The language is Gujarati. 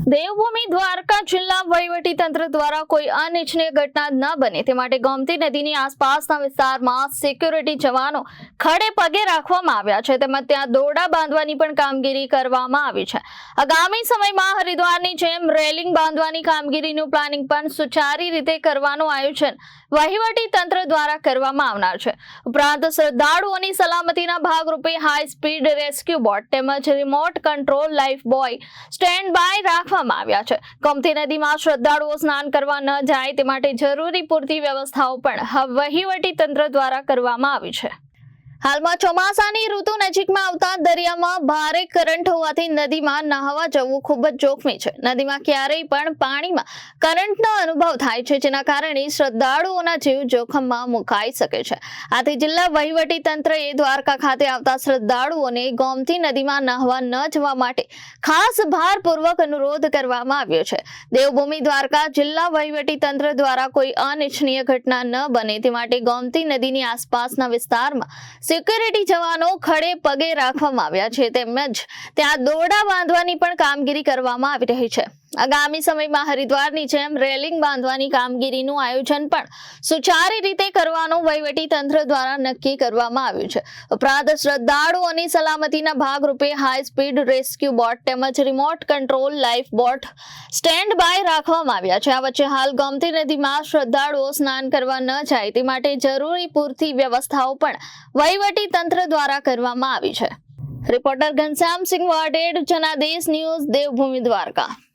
દેવભૂમિ દ્વારકા જિલ્લા વહીવટીતંત્ર દ્વારા કોઈ અનિચ્છનીય ઘટના ન બને તે માટે ગોમતી નદીની આસપાસના વિસ્તારમાં સિક્યુરિટી જવાનો ખડે પગે રાખવામાં આવ્યા છે તેમજ ત્યાં દોરડા બાંધવાની પણ કામગીરી કરવામાં આવી છે। આગામી સમયમાં હરિદ્વારની જેમ રેલિંગ બાંધવાની કામગીરીનું પ્લાનિંગ પણ સુચારી રીતે કરવાનું આયોજન વહીવટીતંત્ર દ્વારા કરવામાં આવનાર છે। ઉપરાંત શ્રદ્ધાળુઓની સલામતીના ભાગરૂપે હાઈ સ્પીડ રેસ્ક્યુ બોટ તેમજ remote control life buoy stand by રાખવામાં આવ્યા છે। ગોમતી નદીમાં શ્રદ્ધાળુઓ સ્નાન કરવા ન જાય તે માટે જરૂરી પૂરતી વ્યવસ્થાઓ પણ વહીવટીતંત્ર દ્વારા કરવામાં આવી છે। હાલમાં ચોમાસાની ઋતુ નજીકમાં આવતા દરિયામાં ભારે કરંટ હોવાથી નદીમાં નહાવા જવું ખૂબ જ જોખમી છે। નદીમાં ક્યારેય પણ પાણીમાં કરંટનો અનુભવ થાય છે જેના કારણે શ્રદ્ધાળુઓના જીવ જોખમમાં મુકાઈ શકે છે। આથી જિલ્લા વહીવટીતંત્રએ દ્વારકા ખાતે આવતા શ્રદ્ધાળુઓને ગોમતી નદીમાં નહાવા ન જવા માટે ખાસ ભારપૂર્વક અનુરોધ કરવામાં આવ્યો છે। દેવભૂમિ દ્વારકા જિલ્લા વહીવટીતંત્ર દ્વારા કોઈ અનિચ્છનીય ઘટના ન બને તે માટે ગોમતી નદીની આસપાસના વિસ્તારમાં સિક્યુરિટી જવાનો ખડે પગે રાખવામાં આવ્યા છે તેમજ ત્યાં દોરડા બાંધવાની પણ કામગીરી કરવામાં આવી રહી છે। આગામી સમયમાં હરિદ્વારની જેમ રેલિંગ બાંધવાની કામગીરીનું આયોજન પણ સુચારી રીતે કરવાનું વહીવટીતંત્ર દ્વારા નક્કી કરવામાં આવ્યું છે। ઉપરાંત શ્રદ્ધાળુઓની સલામતીના ભાગરૂપે હાઈ સ્પીડ રેસ્ક્યુ બોટ તેમજ remote control life boat stand by રાખવામાં આવ્યા છે। આ વચ્ચે હાલ ગોમતી નદીમાં શ્રદ્ધાળુઓ સ્નાન કરવા ન જાય તે માટે જરૂરી પૂરતી વ્યવસ્થાઓ પણ વહીવટીતંત્ર દ્વારા કરવામાં આવી છે। રિપોર્ટર ઘનશ્યામ સિંહ વાડેડ, જનાદેશ ન્યૂઝ, દેવભૂમિ દ્વારકા।